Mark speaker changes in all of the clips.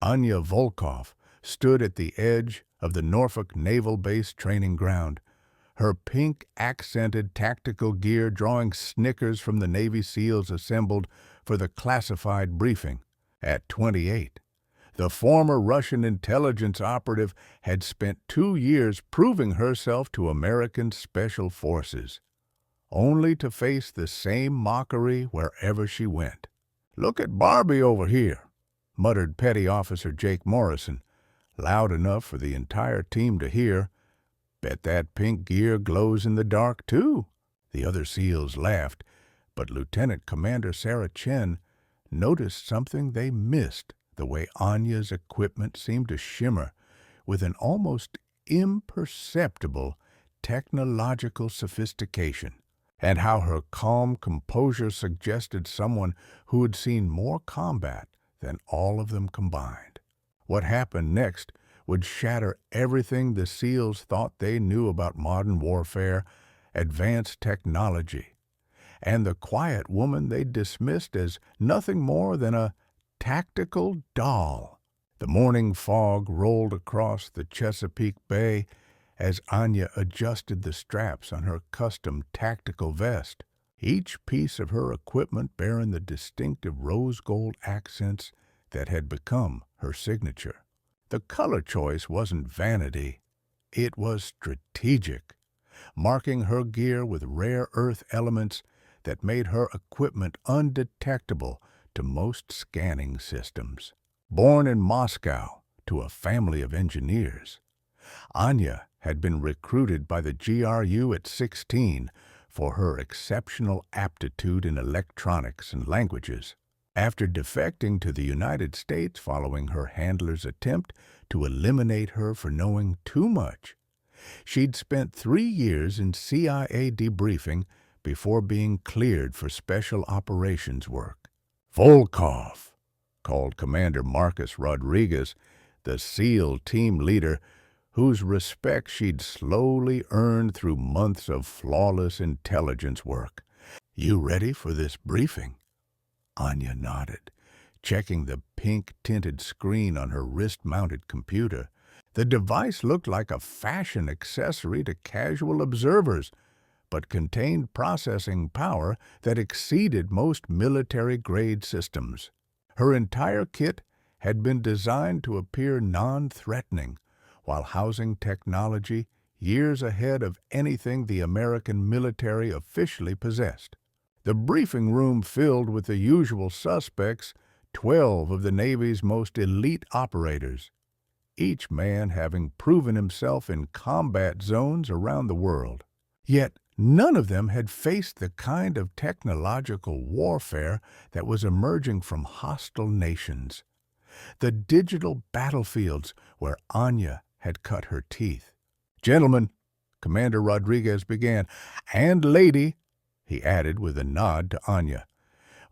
Speaker 1: Anya Volkov stood at the edge of the Norfolk Naval Base training ground, her pink-accented tactical gear drawing snickers from the Navy SEALs assembled for the classified briefing. At 28, the former Russian intelligence operative had spent 2 years proving herself to American Special Forces, only to face the same mockery wherever she went. "Look at Barbie over here," muttered Petty Officer Jake Morrison, loud enough for the entire team to hear. "Bet that pink gear glows in the dark, too." The other SEALs laughed, but Lieutenant Commander Sarah Chen noticed something they missed: the way Anya's equipment seemed to shimmer with an almost imperceptible technological sophistication, and how her calm composure suggested someone who had seen more combat than all of them combined. What happened next would shatter everything the SEALs thought they knew about modern warfare, advanced technology, and the quiet woman they dismissed as nothing more than a tactical doll. The morning fog rolled across the Chesapeake Bay as Anya adjusted the straps on her custom tactical vest, each piece of her equipment bearing the distinctive rose gold accents that had become her signature. The color choice wasn't vanity, it was strategic, marking her gear with rare earth elements that made her equipment undetectable to most scanning systems. Born in Moscow to a family of engineers, Anya had been recruited by the GRU at 16 for her exceptional aptitude in electronics and languages. After defecting to the United States following her handler's attempt to eliminate her for knowing too much, she'd spent 3 years in CIA debriefing before being cleared for special operations work. "Volkov," called Commander Marcus Rodriguez, the SEAL team leader, whose respect she'd slowly earned through months of flawless intelligence work. "You ready for this briefing?" Anya nodded, checking the pink-tinted screen on her wrist-mounted computer. The device looked like a fashion accessory to casual observers, but contained processing power that exceeded most military-grade systems. Her entire kit had been designed to appear non-threatening, while housing technology years ahead of anything the American military officially possessed. The briefing room filled with the usual suspects, 12 of the Navy's most elite operators, each man having proven himself in combat zones around the world. Yet none of them had faced the kind of technological warfare that was emerging from hostile nations, the digital battlefields where Anya had cut her teeth. "Gentlemen," Commander Rodriguez began, "and lady," he added with a nod to Anya,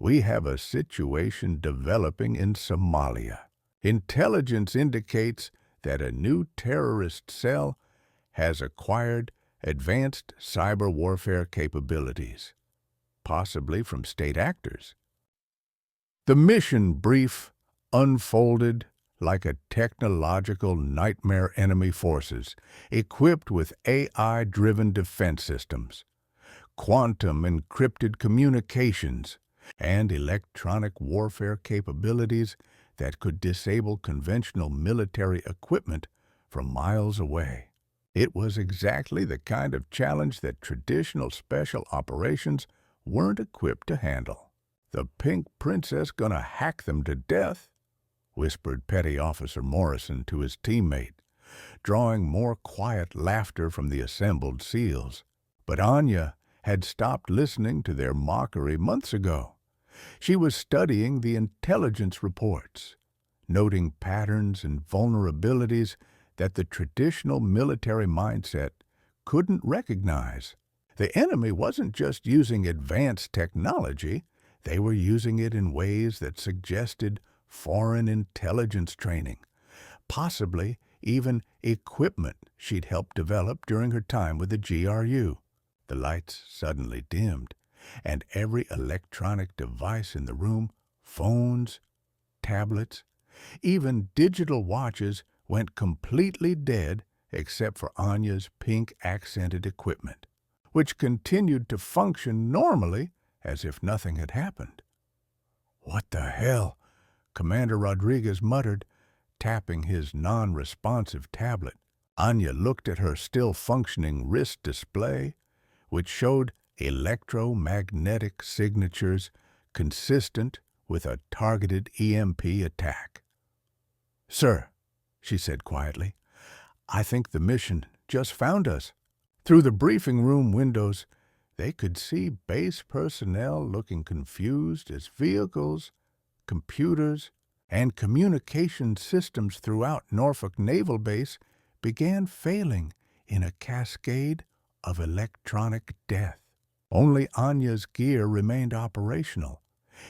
Speaker 1: "we have a situation developing in Somalia. Intelligence indicates that a new terrorist cell has acquired advanced cyber warfare capabilities, possibly from state actors." The mission brief unfolded like a technological nightmare: enemy forces, equipped with AI-driven defense systems, quantum encrypted communications, and electronic warfare capabilities that could disable conventional military equipment from miles away. It was exactly the kind of challenge that traditional special operations weren't equipped to handle. "The Pink Princess gonna hack them to death," whispered Petty Officer Morrison to his teammate, drawing more quiet laughter from the assembled SEALs. But Anya had stopped listening to their mockery months ago. She was studying the intelligence reports, noting patterns and vulnerabilities that the traditional military mindset couldn't recognize. The enemy wasn't just using advanced technology, they were using it in ways that suggested foreign intelligence training, possibly even equipment she'd helped develop during her time with the GRU. The lights suddenly dimmed, and every electronic device in the room, phones, tablets, Even digital watches went completely dead except for Anya's pink-accented equipment, which continued to function normally as if nothing had happened. "What the hell?" Commander Rodriguez muttered, tapping his non-responsive tablet. Anya looked at her still-functioning wrist display, which showed electromagnetic signatures consistent with a targeted EMP attack. "Sir," she said quietly, "I think the mission just found us." Through the briefing room windows, they could see base personnel looking confused as vehicles, computers, and communication systems throughout Norfolk Naval Base began failing in a cascade of electronic death. Only Anya's gear remained operational,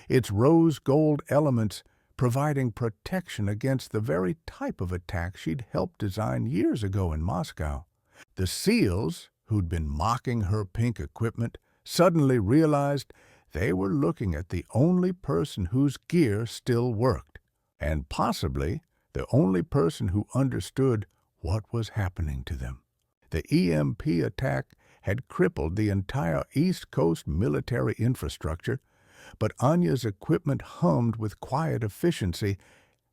Speaker 1: its rose-gold elements providing protection against the very type of attack she'd helped design years ago in Moscow. The SEALs, who'd been mocking her pink equipment, suddenly realized they were looking at the only person whose gear still worked, and possibly the only person who understood what was happening to them. The EMP attack had crippled the entire East Coast military infrastructure, but Anya's equipment hummed with quiet efficiency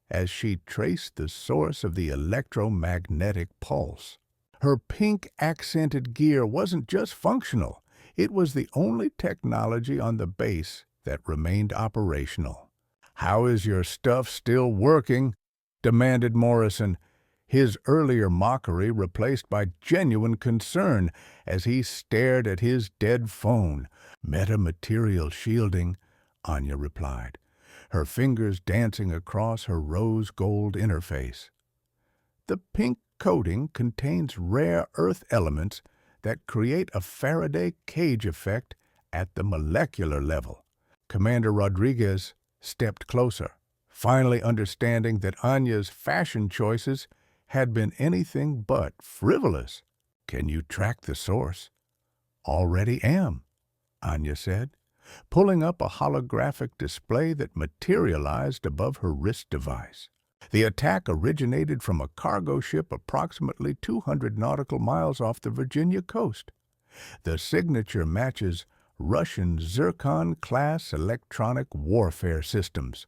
Speaker 1: as she traced the source of the electromagnetic pulse. Her pink-accented gear wasn't just functional, it was the only technology on the base that remained operational. "How is your stuff still working?" demanded Morrison, his earlier mockery replaced by genuine concern as he stared at his dead phone. "Metamaterial shielding," Anya replied, her fingers dancing across her rose-gold interface. "The pink coating contains rare earth elements that create a Faraday cage effect at the molecular level." Commander Rodriguez stepped closer, finally understanding that Anya's fashion choices had been anything but frivolous. "Can you track the source?" "Already am," Anya said, pulling up a holographic display that materialized above her wrist device. The attack originated from a cargo ship approximately 200 nautical miles off the Virginia coast. The signature matches Russian Zircon-class electronic warfare systems.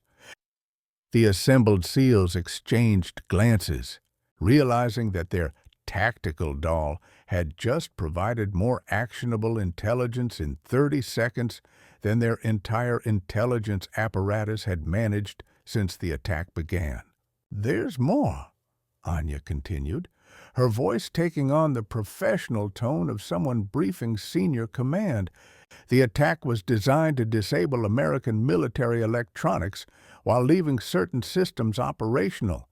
Speaker 1: The assembled SEALs exchanged glances, realizing that their tactical doll had just provided more actionable intelligence in 30 seconds than their entire intelligence apparatus had managed since the attack began. "There's more," Anya continued, her voice taking on the professional tone of someone briefing senior command. "The attack was designed to disable American military electronics while leaving certain systems operational.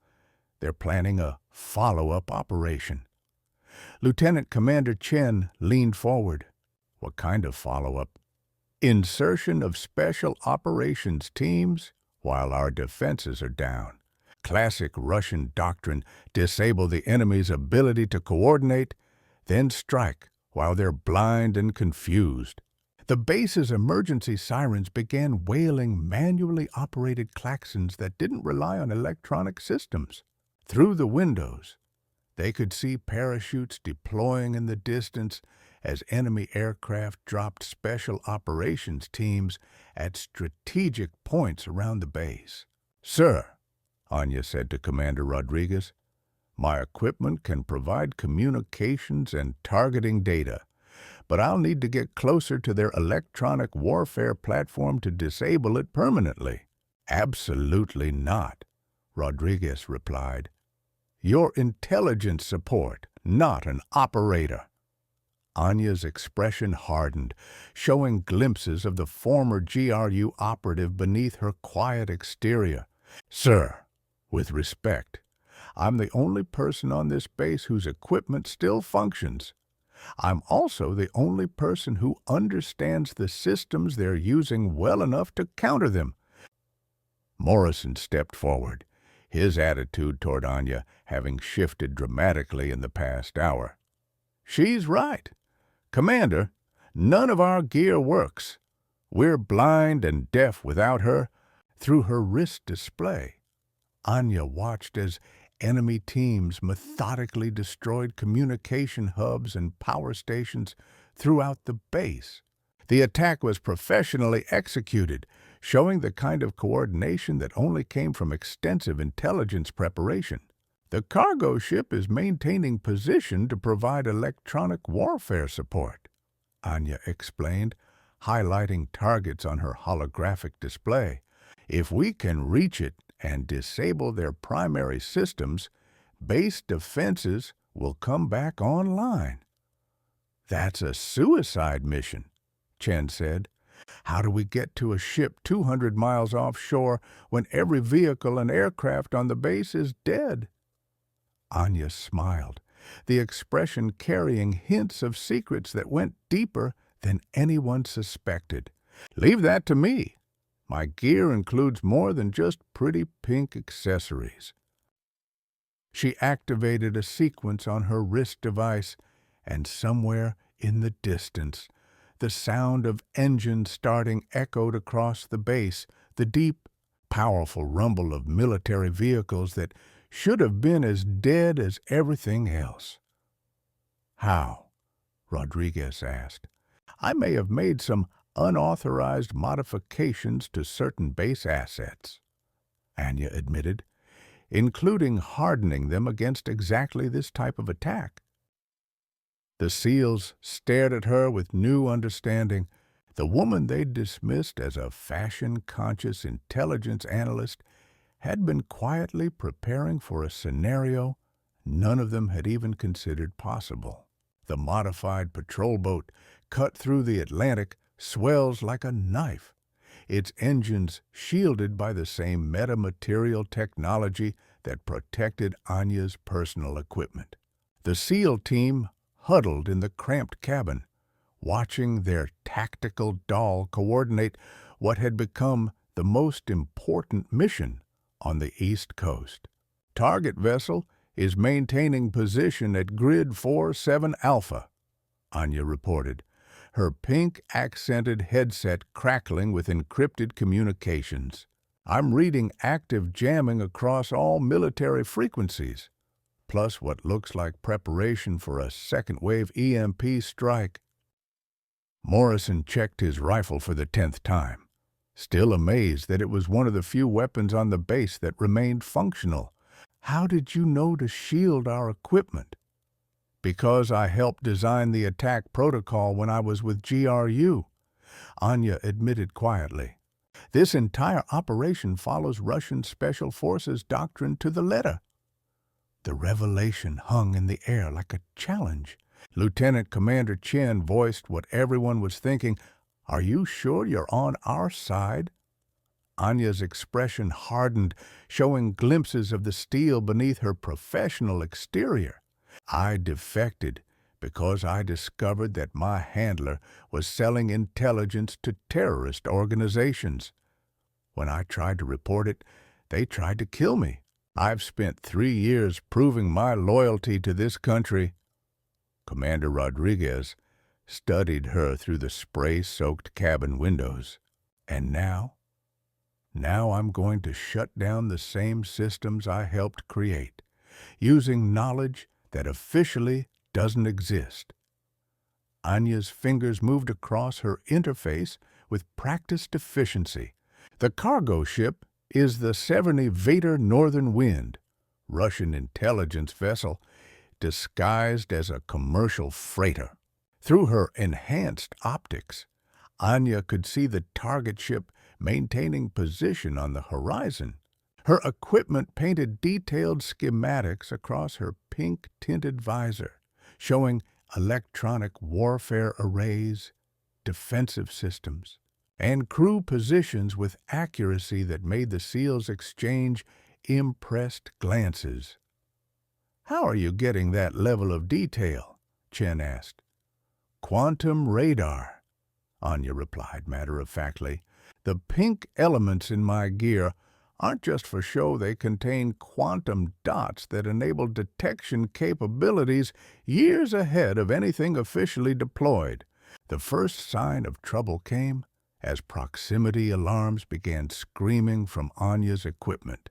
Speaker 1: They're planning a follow-up operation." Lieutenant Commander Chen leaned forward. "What kind of follow-up?" "Insertion of special operations teams while our defenses are down. Classic Russian doctrine: disable the enemy's ability to coordinate, then strike while they're blind and confused." The base's emergency sirens began wailing manually operated klaxons that didn't rely on electronic systems. Through the windows, they could see parachutes deploying in the distance as enemy aircraft dropped special operations teams at strategic points around the base. "Sir," Anya said to Commander Rodriguez, "my equipment can provide communications and targeting data, but I'll need to get closer to their electronic warfare platform to disable it permanently." "Absolutely not," Rodriguez replied. "You're intelligence support, not an operator." Anya's expression hardened, showing glimpses of the former GRU operative beneath her quiet exterior. "Sir, with respect, I'm the only person on this base whose equipment still functions. I'm also the only person who understands the systems they're using well enough to counter them." Morrison stepped forward, his attitude toward Anya having shifted dramatically in the past hour. "She's right. Commander, none of our gear works. We're blind and deaf without her." Through her wrist display, Anya watched as enemy teams methodically destroyed communication hubs and power stations throughout the base. The attack was professionally executed, showing the kind of coordination that only came from extensive intelligence preparation. The cargo ship is maintaining position to provide electronic warfare support, Anya explained, highlighting targets on her holographic display. If we can reach it and disable their primary systems, base defenses will come back online. That's a suicide mission, Chen said. How do we get to a ship 200 miles offshore when every vehicle and aircraft on the base is dead? Anya smiled, the expression carrying hints of secrets that went deeper than anyone suspected. Leave that to me. My gear includes more than just pretty pink accessories. She activated a sequence on her wrist device, and somewhere in the distance, the sound of engines starting echoed across the base, the deep, powerful rumble of military vehicles that should have been as dead as everything else. How? Rodriguez asked. I may have made some unauthorized modifications to certain base assets, Anya admitted, including hardening them against exactly this type of attack. The SEALs stared at her with new understanding. The woman they'd dismissed as a fashion-conscious intelligence analyst had been quietly preparing for a scenario none of them had even considered possible. The modified patrol boat cut through the Atlantic swells like a knife, its engines shielded by the same metamaterial technology that protected Anya's personal equipment. The SEAL team huddled in the cramped cabin, watching their tactical doll coordinate what had become the most important mission on the East Coast. Target vessel is maintaining position at Grid 47 Alpha, Anya reported, her pink-accented headset crackling with encrypted communications. I'm reading active jamming across all military frequencies, plus what looks like preparation for a second-wave EMP strike. Morrison checked his rifle for the 10th time, still amazed that it was one of the few weapons on the base that remained functional. How did you know to shield our equipment? Because I helped design the attack protocol when I was with GRU, Anya admitted quietly. This entire operation follows Russian Special Forces doctrine to the letter. The revelation hung in the air like a challenge. Lieutenant Commander Chen voiced what everyone was thinking. Are you sure you're on our side? Anya's expression hardened, showing glimpses of the steel beneath her professional exterior. I defected because I discovered that my handler was selling intelligence to terrorist organizations. When I tried to report it, they tried to kill me. I've spent 3 years proving my loyalty to this country. Commander Rodriguez studied her through the spray-soaked cabin windows. And now I'm going to shut down the same systems I helped create, using knowledge that officially doesn't exist. Anya's fingers moved across her interface with practiced efficiency. The cargo ship is the Severny Vader Northern Wind, Russian intelligence vessel disguised as a commercial freighter. Through her enhanced optics, Anya could see the target ship maintaining position on the horizon. Her equipment painted detailed schematics across her pink-tinted visor, showing electronic warfare arrays, defensive systems, and crew positions with accuracy that made the SEALs exchange impressed glances. How are you getting that level of detail? Chen asked. Quantum radar, Anya replied matter-of-factly. The pink elements in my gear aren't just for show, they contain quantum dots that enable detection capabilities years ahead of anything officially deployed. The first sign of trouble came as proximity alarms began screaming from Anya's equipment.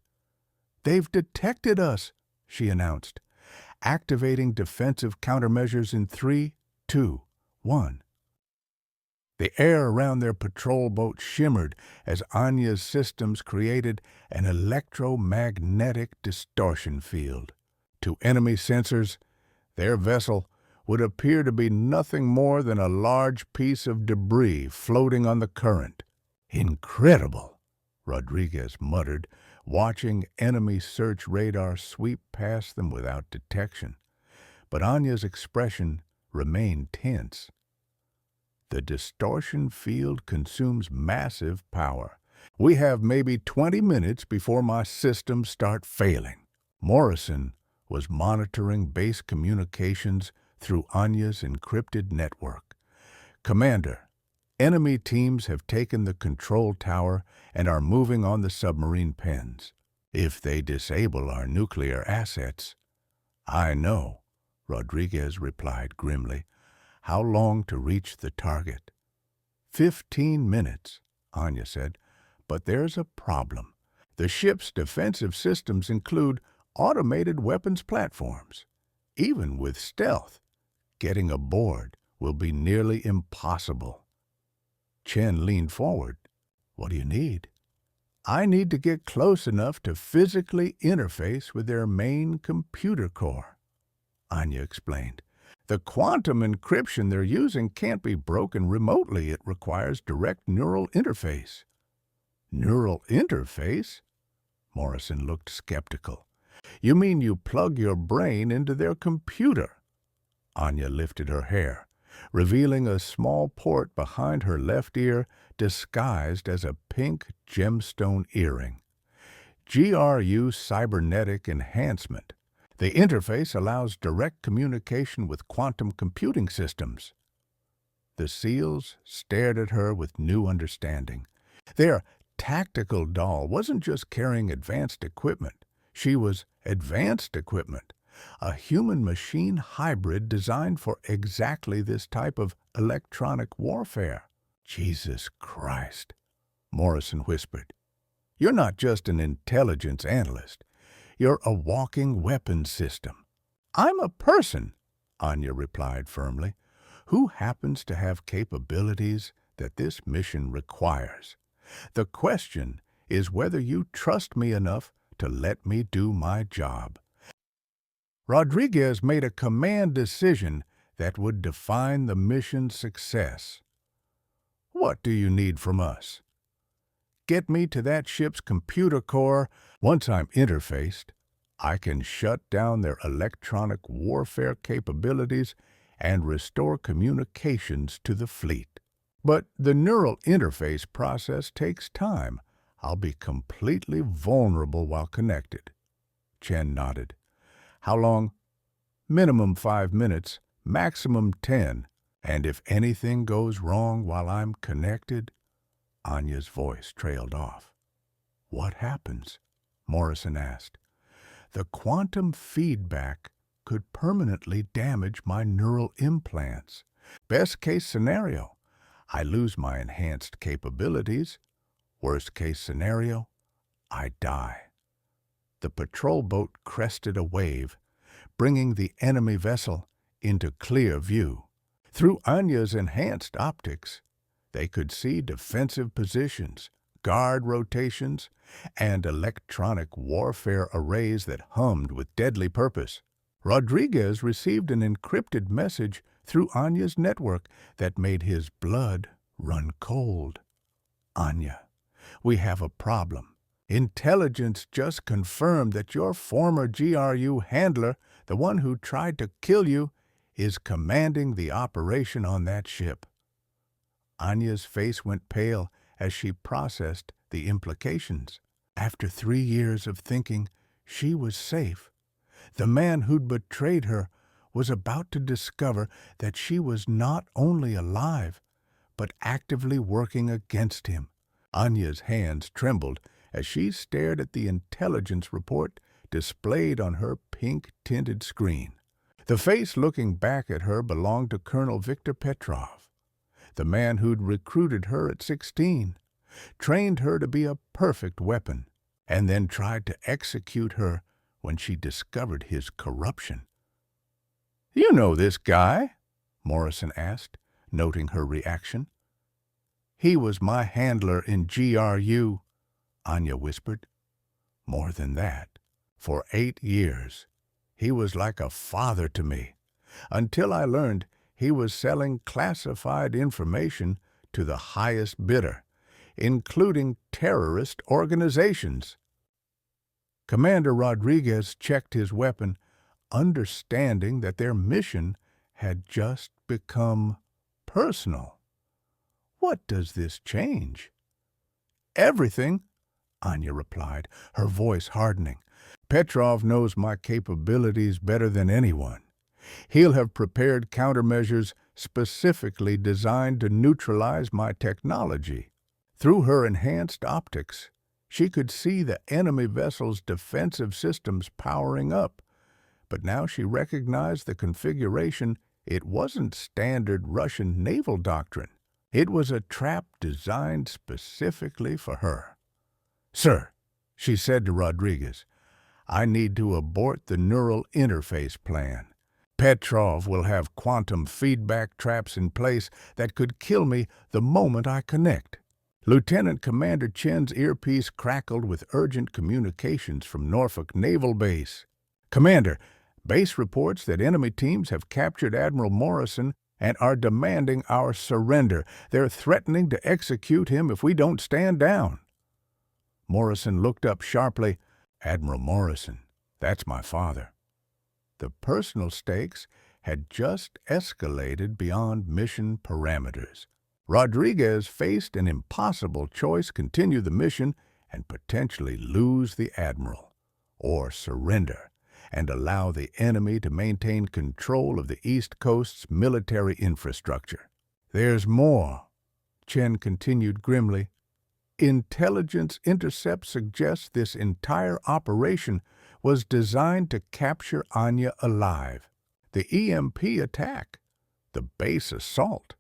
Speaker 1: "They've detected us," she announced, activating defensive countermeasures in 3, 2, 1. The air around their patrol boat shimmered as Anya's systems created an electromagnetic distortion field. To enemy sensors, their vessel would appear to be nothing more than a large piece of debris floating on the current. "Incredible," Rodriguez muttered, watching enemy search radar sweep past them without detection. But Anya's expression remained tense. "The distortion field consumes massive power. We have maybe 20 minutes before my systems start failing." Morrison was monitoring base communications through Anya's encrypted network. "Commander, enemy teams have taken the control tower and are moving on the submarine pens. If they disable our nuclear assets—" "I know," Rodriguez replied grimly. "How long to reach the target?" 15 minutes, Anya said. "But there's a problem. The ship's defensive systems include automated weapons platforms. Even with stealth, getting aboard will be nearly impossible." Chen leaned forward. "What do you need?" "I need to get close enough to physically interface with their main computer core," Anya explained. "The quantum encryption they're using can't be broken remotely. It requires direct neural interface." "Neural interface?" Morrison looked skeptical. "You mean you plug your brain into their computer?" Anya lifted her hair, revealing a small port behind her left ear disguised as a pink gemstone earring. "GRU Cybernetic Enhancement. The interface allows direct communication with quantum computing systems." The SEALs stared at her with new understanding. Their tactical doll wasn't just carrying advanced equipment. She was advanced equipment, a human-machine hybrid designed for exactly this type of electronic warfare. "Jesus Christ," Morrison whispered. "You're not just an intelligence analyst. You're a walking weapons system." "I'm a person," Anya replied firmly, "who happens to have capabilities that this mission requires. The question is whether you trust me enough to let me do my job." Rodriguez made a command decision that would define the mission's success. "What do you need from us?" "Get me to that ship's computer core. Once I'm interfaced, I can shut down their electronic warfare capabilities and restore communications to the fleet. But the neural interface process takes time. I'll be completely vulnerable while connected." Chen nodded. "How long?" "Minimum 5 minutes, maximum 10. And if anything goes wrong while I'm connected—" Anya's voice trailed off. "What happens?" Morrison asked. "The quantum feedback could permanently damage my neural implants. Best case scenario, I lose my enhanced capabilities. Worst case scenario, I die." The patrol boat crested a wave, bringing the enemy vessel into clear view. Through Anya's enhanced optics, they could see defensive positions, guard rotations, and electronic warfare arrays that hummed with deadly purpose. Rodriguez received an encrypted message through Anya's network that made his blood run cold. "Anya, we have a problem. Intelligence just confirmed that your former GRU handler, the one who tried to kill you, is commanding the operation on that ship." Anya's face went pale as she processed the implications. After 3 years of thinking she was safe, the man who'd betrayed her was about to discover that she was not only alive, but actively working against him. Anya's hands trembled as she stared at the intelligence report displayed on her pink-tinted screen. The face looking back at her belonged to Colonel Victor Petrov, the man who'd recruited her at 16, trained her to be a perfect weapon. and then tried to execute her when she discovered his corruption. "You know this guy?" Morrison asked, noting her reaction. "He was my handler in GRU," Anya whispered. "More than that. For 8 years. He was like a father to me, until I learned he was selling classified information to the highest bidder, including terrorist organizations." Commander Rodriguez checked his weapon, understanding that their mission had just become personal. "What does this change?" "Everything," Anya replied, her voice hardening. "Petrov knows my capabilities better than anyone. He'll have prepared countermeasures specifically designed to neutralize my technology." Through her enhanced optics, she could see the enemy vessel's defensive systems powering up, but now she recognized the configuration. It wasn't standard Russian naval doctrine. It was a trap designed specifically for her. "Sir," she said to Rodriguez, "I need to abort the neural interface plan. Petrov will have quantum feedback traps in place that could kill me the moment I connect." Lieutenant Commander Chen's earpiece crackled with urgent communications from Norfolk Naval Base. "Commander, base reports that enemy teams have captured Admiral Morrison and are demanding our surrender. They're threatening to execute him if we don't stand down." Morrison looked up sharply. "Admiral Morrison, that's my father." The personal stakes had just escalated beyond mission parameters. Rodriguez faced an impossible choice: continue the mission and potentially lose the Admiral, or surrender and allow the enemy to maintain control of the East Coast's military infrastructure. "There's more," Chen continued grimly. "Intelligence intercept suggests this entire operation was designed to capture Anya alive. The EMP attack, the base assault,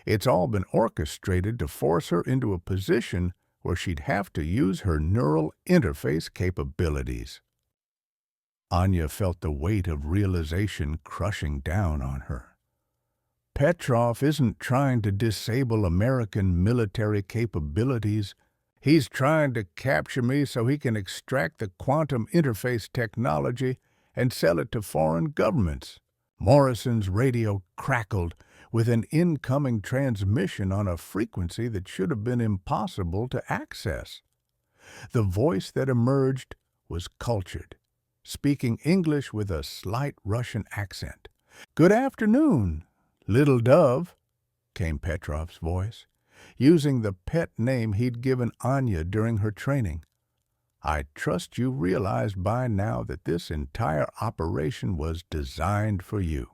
Speaker 1: it's all been orchestrated to force her into a position where she'd have to use her neural interface capabilities." Anya felt the weight of realization crushing down on her. Petrov isn't trying to disable American military capabilities. He's trying to capture me so he can extract the quantum interface technology and sell it to foreign governments. Morrison's radio crackled with an incoming transmission on a frequency that should have been impossible to access. The voice that emerged was cultured, speaking English with a slight Russian accent. "Good afternoon, little dove," came Petrov's voice, using the pet name he'd given Anya during her training. "I trust you realized by now that this entire operation was designed for you."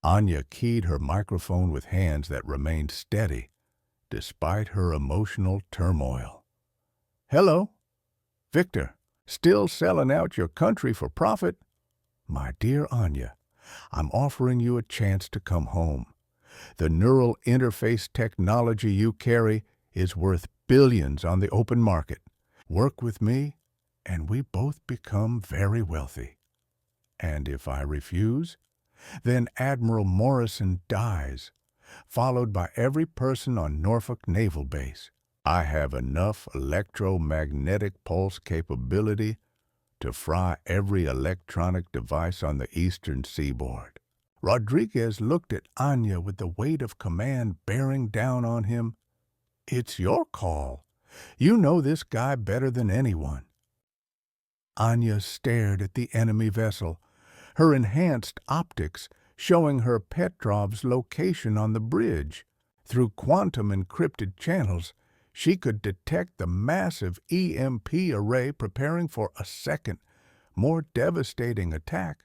Speaker 1: Anya keyed her microphone with hands that remained steady, despite her emotional turmoil. "Hello, Victor. Still selling out your country for profit? My dear Anya, I'm offering you a chance to come home. The neural interface technology you carry is worth billions on the open market. Work with me, and we both become very wealthy. And if I refuse, then Admiral Morrison dies, followed by every person on Norfolk Naval Base. I have enough electromagnetic pulse capability to fry every electronic device on the eastern seaboard." Rodriguez looked at Anya with the weight of command bearing down on him. "It's your call. You know this guy better than anyone." Anya stared at the enemy vessel, her enhanced optics showing her Petrov's location on the bridge. Through quantum-encrypted channels, she could detect the massive EMP array preparing for a second, more devastating attack.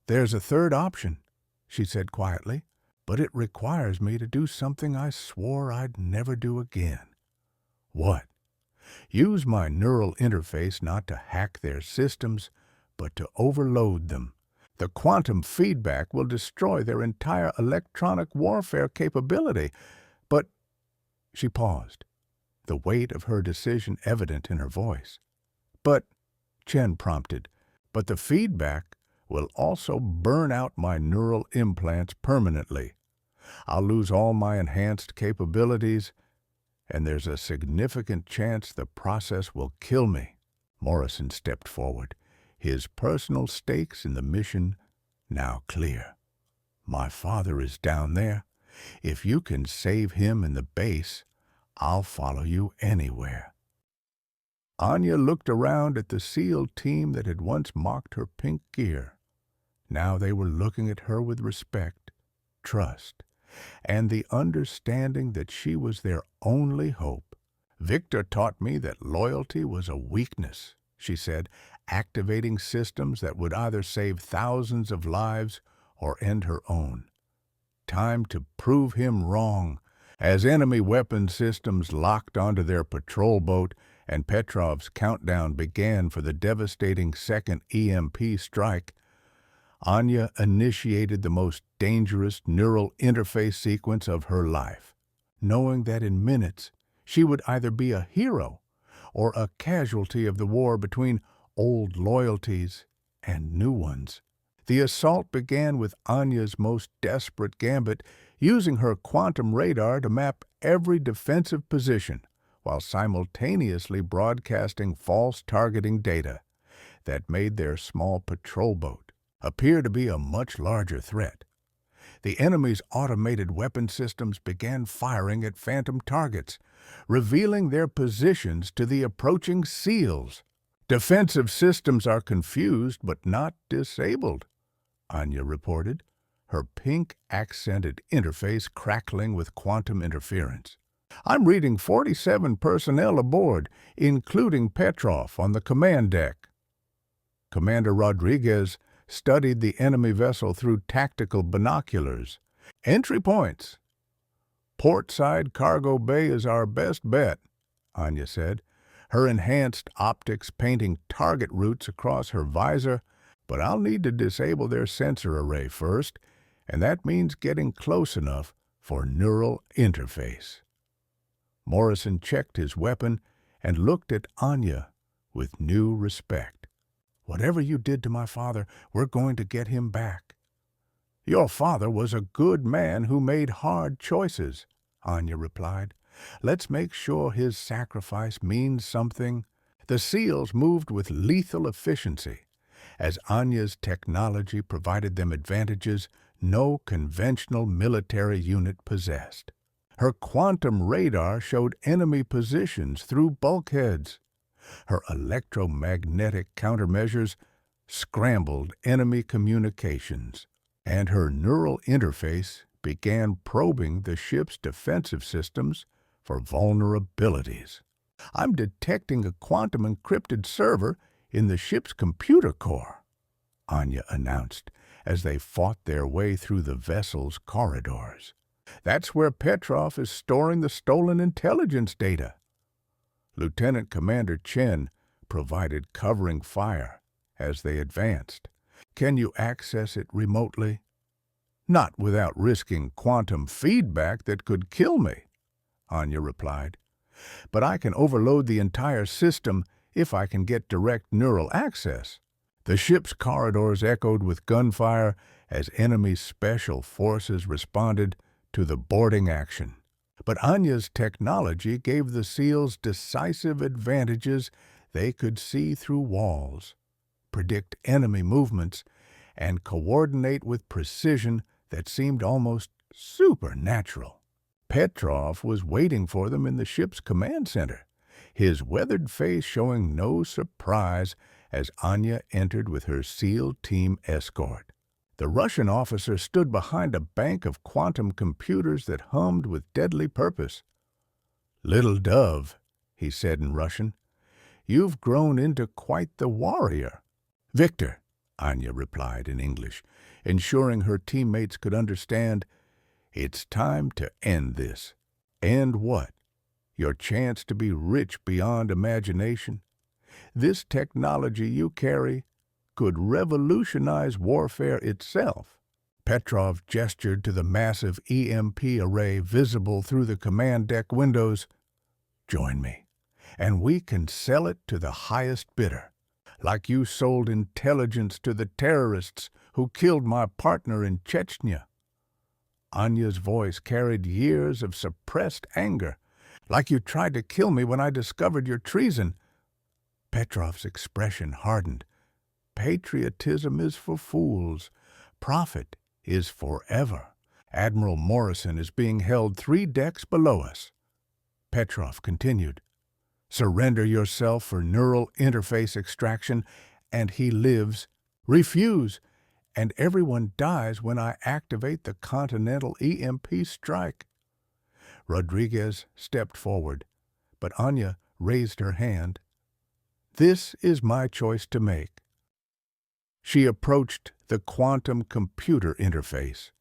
Speaker 1: "There's a third option," she said quietly, "but it requires me to do something I swore I'd never do again." "What?" "Use my neural interface not to hack their systems, but to overload them. The quantum feedback will destroy their entire electronic warfare capability, but—" She paused, the weight of her decision evident in her voice. But, Chen prompted, but the feedback will also burn out my neural implants permanently. I'll lose all my enhanced capabilities, and there's a significant chance the process will kill me. Morrison stepped forward, his personal stakes in the mission now clear. My father is down there. If you can save him in the base, I'll follow you anywhere. Anya looked around at the SEAL team that had once mocked her pink gear. Now they were looking at her with respect, trust, and the understanding that she was their only hope. Victor taught me that loyalty was a weakness, she said, activating systems that would either save thousands of lives or end her own. Time to prove him wrong. As enemy weapon systems locked onto their patrol boat and Petrov's countdown began for the devastating second EMP strike, Anya initiated the most dangerous neural interface sequence of her life, knowing that in minutes she would either be a hero or a casualty of the war between old loyalties and new ones. The assault began with Anya's most desperate gambit, using her quantum radar to map every defensive position while simultaneously broadcasting false targeting data that made their small patrol boat appear to be a much larger threat. The enemy's automated weapon systems began firing at phantom targets, revealing their positions to the approaching SEALs. Defensive systems are confused but not disabled, Anya reported, her pink-accented interface crackling with quantum interference. I'm reading 47 personnel aboard, including Petrov on the command deck. Commander Rodriguez studied the enemy vessel through tactical binoculars. Entry points. Portside cargo bay is our best bet, Anya said, her enhanced optics painting target routes across her visor, but I'll need to disable their sensor array first, and that means getting close enough for neural interface. Morrison checked his weapon and looked at Anya with new respect. Whatever you did to my father, we're going to get him back. Your father was a good man who made hard choices, Anya replied. Let's make sure his sacrifice means something. The SEALs moved with lethal efficiency, as Anya's technology provided them advantages no conventional military unit possessed. Her quantum radar showed enemy positions through bulkheads. Her electromagnetic countermeasures scrambled enemy communications, and her neural interface began probing the ship's defensive systems for vulnerabilities. I'm detecting a quantum encrypted server in the ship's computer core, Anya announced as they fought their way through the vessel's corridors. That's where Petrov is storing the stolen intelligence data. Lieutenant Commander Chen provided covering fire as they advanced. Can you access it remotely? Not without risking quantum feedback that could kill me, Anya replied. But I can overload the entire system if I can get direct neural access. The ship's corridors echoed with gunfire as enemy special forces responded to the boarding action. But Anya's technology gave the SEALs decisive advantages. They could see through walls, predict enemy movements, and coordinate with precision that seemed almost supernatural. Petrov was waiting for them in the ship's command center, his weathered face showing no surprise as Anya entered with her SEAL team escort. The Russian officer stood behind a bank of quantum computers that hummed with deadly purpose. "Little dove," he said in Russian, "you've grown into quite the warrior." "Victor," Anya replied in English, ensuring her teammates could understand, "it's time to end this." "End what?" "Your chance to be rich beyond imagination. This technology you carry could revolutionize warfare itself." Petrov gestured to the massive EMP array visible through the command deck windows. "Join me, and we can sell it to the highest bidder, like you sold intelligence to the terrorists who killed my partner in Chechnya." Anya's voice carried years of suppressed anger. "Like you tried to kill me when I discovered your treason." Petrov's expression hardened. "Patriotism is for fools. Profit is forever. Admiral Morrison is being held 3 decks below us." Petrov continued. "Surrender yourself for neural interface extraction, and he lives. Refuse, and everyone dies when I activate the Continental EMP strike." Rodriguez stepped forward, but Anya raised her hand. "This is my choice to make." She approached the quantum computer interface,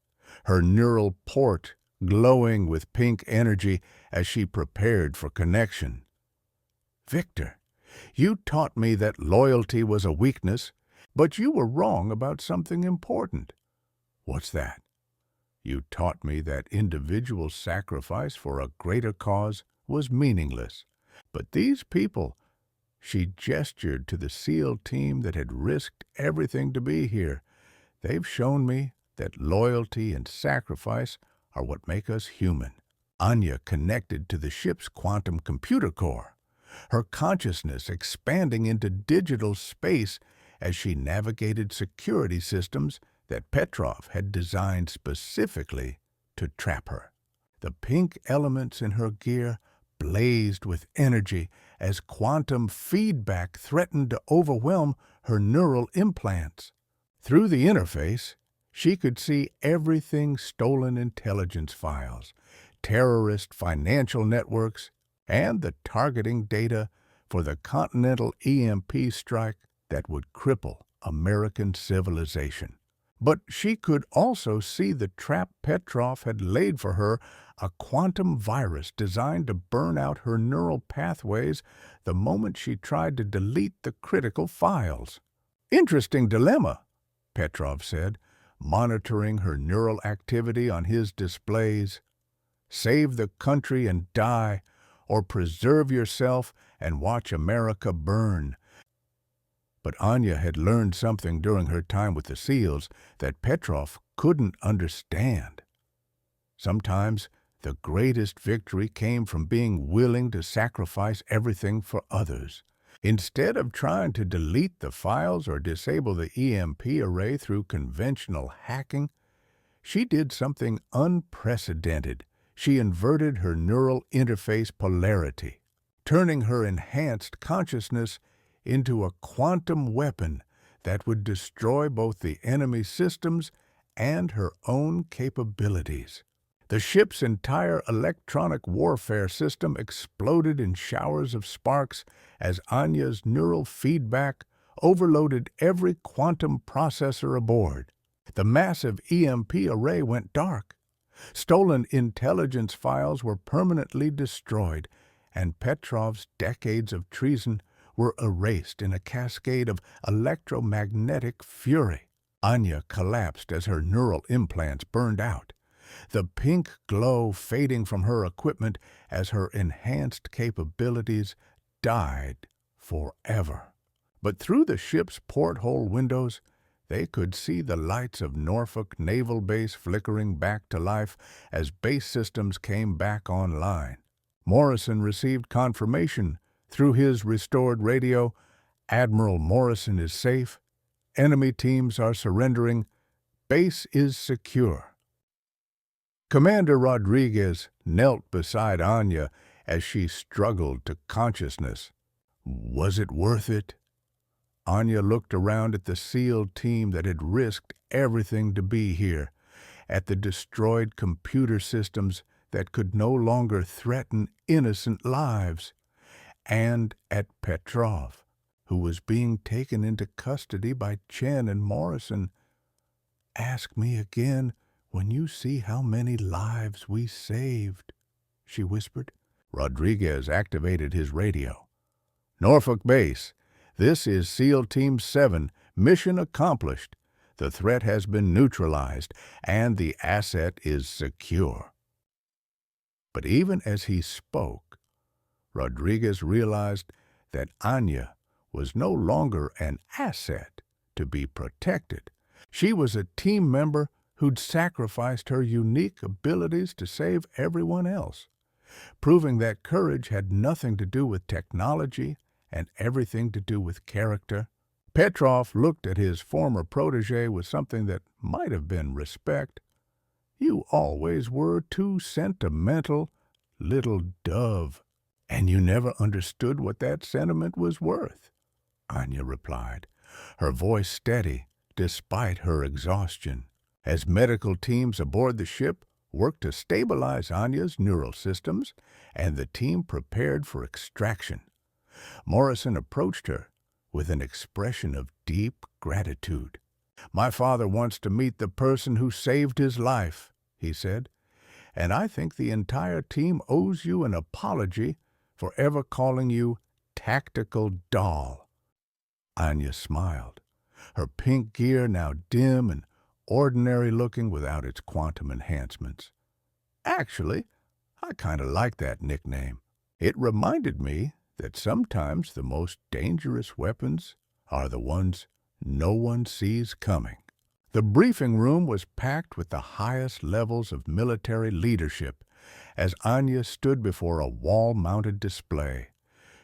Speaker 1: her neural port glowing with pink energy as she prepared for connection. "Victor, you taught me that loyalty was a weakness, but you were wrong about something important." "What's that?" "You taught me that individual sacrifice for a greater cause was meaningless. But these people—" She gestured to the SEAL team that had risked everything to be here. "They've shown me that loyalty and sacrifice are what make us human." Anya connected to the ship's quantum computer core, her consciousness expanding into digital space as she navigated security systems that Petrov had designed specifically to trap her. The pink elements in her gear blazed with energy as quantum feedback threatened to overwhelm her neural implants. Through the interface, she could see everything: stolen intelligence files, terrorist financial networks, and the targeting data for the Continental EMP strike that would cripple American civilization. But she could also see the trap Petrov had laid for her, a quantum virus designed to burn out her neural pathways the moment she tried to delete the critical files. "Interesting dilemma," Petrov said, monitoring her neural activity on his displays. "Save the country and die, or preserve yourself and watch America burn." But Anya had learned something during her time with the SEALs that Petrov couldn't understand. Sometimes the greatest victory came from being willing to sacrifice everything for others. Instead of trying to delete the files or disable the EMP array through conventional hacking, she did something unprecedented. She inverted her neural interface polarity, turning her enhanced consciousness into a quantum weapon that would destroy both the enemy systems and her own capabilities. The ship's entire electronic warfare system exploded in showers of sparks as Anya's neural feedback overloaded every quantum processor aboard. The massive EMP array went dark. Stolen intelligence files were permanently destroyed, and Petrov's decades of treason were erased in a cascade of electromagnetic fury. Anya collapsed as her neural implants burned out, the pink glow fading from her equipment as her enhanced capabilities died forever. But through the ship's porthole windows, they could see the lights of Norfolk Naval Base flickering back to life as base systems came back online. Morrison received confirmation through his restored radio. "Admiral Morrison is safe. Enemy teams are surrendering. Base is secure." Commander Rodriguez knelt beside Anya as she struggled to consciousness. Was it worth it? Anya looked around at the SEAL team that had risked everything to be here, at the destroyed computer systems that could no longer threaten innocent lives, and at Petrov, who was being taken into custody by Chen and Morrison. "Ask me again when you see how many lives we saved," she whispered. Rodriguez activated his radio. "Norfolk Base, this is SEAL Team 7. Mission accomplished. The threat has been neutralized, and the asset is secure." But even as he spoke, Rodriguez realized that Anya was no longer an asset to be protected. She was a team member who'd sacrificed her unique abilities to save everyone else, proving that courage had nothing to do with technology and everything to do with character. Petrov looked at his former protege with something that might have been respect. "You always were too sentimental, little dove." "And you never understood what that sentiment was worth," Anya replied, her voice steady despite her exhaustion. As medical teams aboard the ship worked to stabilize Anya's neural systems and the team prepared for extraction, Morrison approached her with an expression of deep gratitude. "My father wants to meet the person who saved his life," he said, "and I think the entire team owes you an apology for ever calling you Tactical Doll." Anya smiled, her pink gear now dim and ordinary-looking without its quantum enhancements. "Actually, I kind of like that nickname. It reminded me that sometimes the most dangerous weapons are the ones no one sees coming." The briefing room was packed with the highest levels of military leadership as Anya stood before a wall-mounted display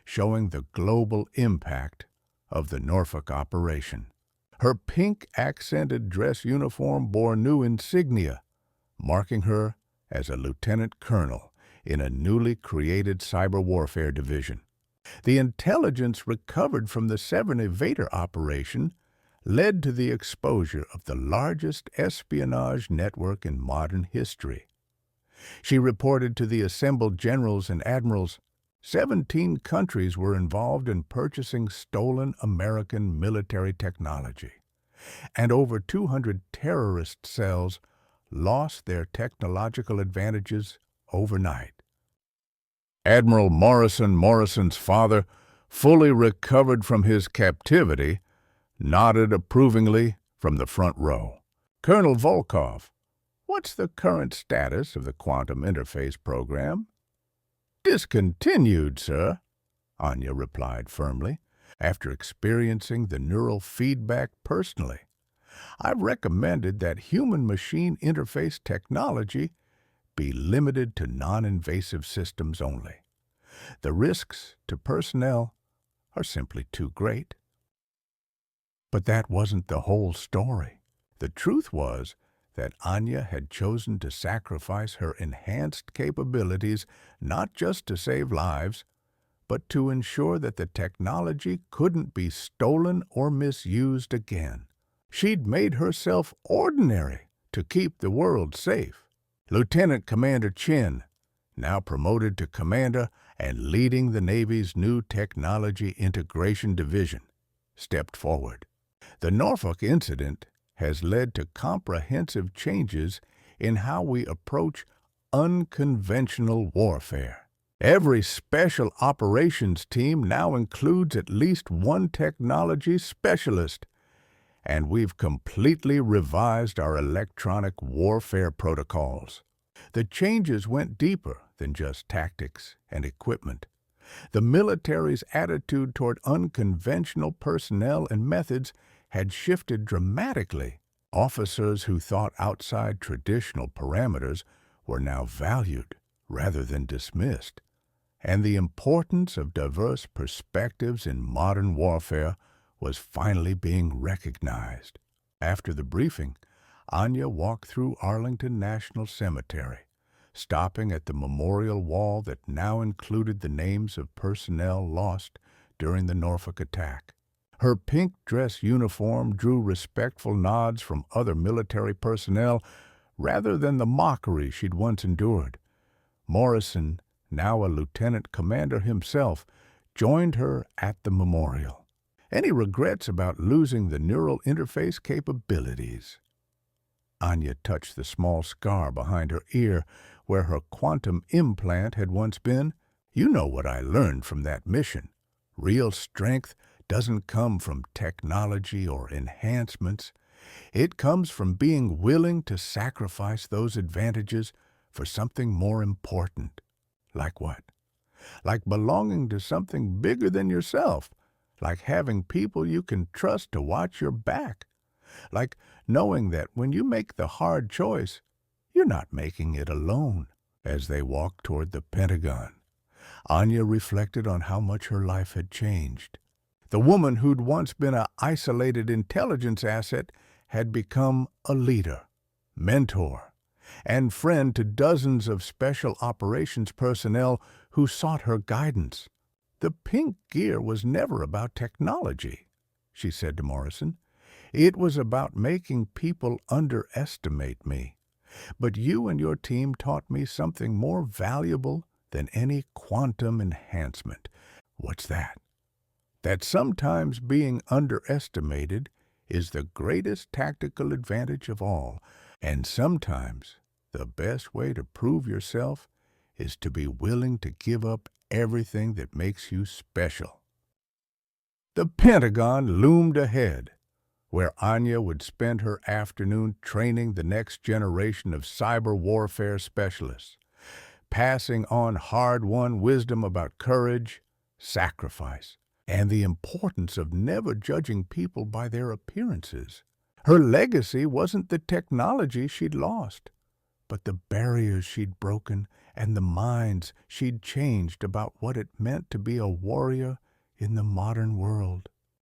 Speaker 1: showing the global impact of the Norfolk operation. Her pink-accented dress uniform bore new insignia, marking her as a lieutenant colonel in a newly created cyber warfare division. The intelligence recovered from the Severn Evader operation led to the exposure of the largest espionage network in modern history. She reported to the assembled generals and admirals 17 countries were involved in purchasing stolen American military technology, and over 200 terrorist cells lost their technological advantages overnight. Admiral Morrison's father, fully recovered from his captivity, nodded approvingly from the front row. "Colonel Volkov, what's the current status of the quantum interface program?" "Discontinued, sir," Anya replied firmly, after experiencing the neural feedback personally. "I've recommended that human-machine interface technology be limited to non-invasive systems only. The risks to personnel are simply too great." But that wasn't the whole story. The truth was that Anya had chosen to sacrifice her enhanced capabilities not just to save lives, but to ensure that the technology couldn't be stolen or misused again. She'd made herself ordinary to keep the world safe. Lieutenant Commander Chin, now promoted to commander and leading the Navy's new Technology Integration Division, stepped forward. The Norfolk incident has led to comprehensive changes in how we approach unconventional warfare. Every special operations team now includes at least one technology specialist, and we've completely revised our electronic warfare protocols. The changes went deeper than just tactics and equipment. The military's attitude toward unconventional personnel and methods had shifted dramatically. Officers who thought outside traditional parameters were now valued rather than dismissed, and the importance of diverse perspectives in modern warfare was finally being recognized. After the briefing, Anya walked through Arlington National Cemetery, stopping at the memorial wall that now included the names of personnel lost during the Norfolk attack. Her pink dress uniform drew respectful nods from other military personnel rather than the mockery she'd once endured. Morrison, now a lieutenant commander himself, joined her at the memorial. "Any regrets about losing the neural interface capabilities?" Anya touched the small scar behind her ear where her quantum implant had once been. "You know what I learned from that mission. Real strength doesn't come from technology or enhancements. It comes from being willing to sacrifice those advantages for something more important." "Like what?" like belonging to something bigger than yourself, like having people you can trust to watch your back, like knowing that when you make the hard choice, you're not making it alone. As they walked toward the Pentagon, Anya reflected on how much her life had changed. The woman who'd once been an isolated intelligence asset had become a leader, mentor, and friend to dozens of special operations personnel who sought her guidance. The pink gear was never about technology, she said to Morrison. It was about making people underestimate me. But you and your team taught me something more valuable than any quantum enhancement. What's that? That sometimes being underestimated is the greatest tactical advantage of all, and sometimes the best way to prove yourself is to be willing to give up everything that makes you special. The Pentagon loomed ahead, where Anya would spend her afternoon training the next generation of cyber warfare specialists, passing on hard-won wisdom about courage, sacrifice, and the importance of never judging people by their appearances. Her legacy wasn't the technology she'd lost, but the barriers she'd broken and the minds she'd changed about what it meant to be a warrior in the modern world.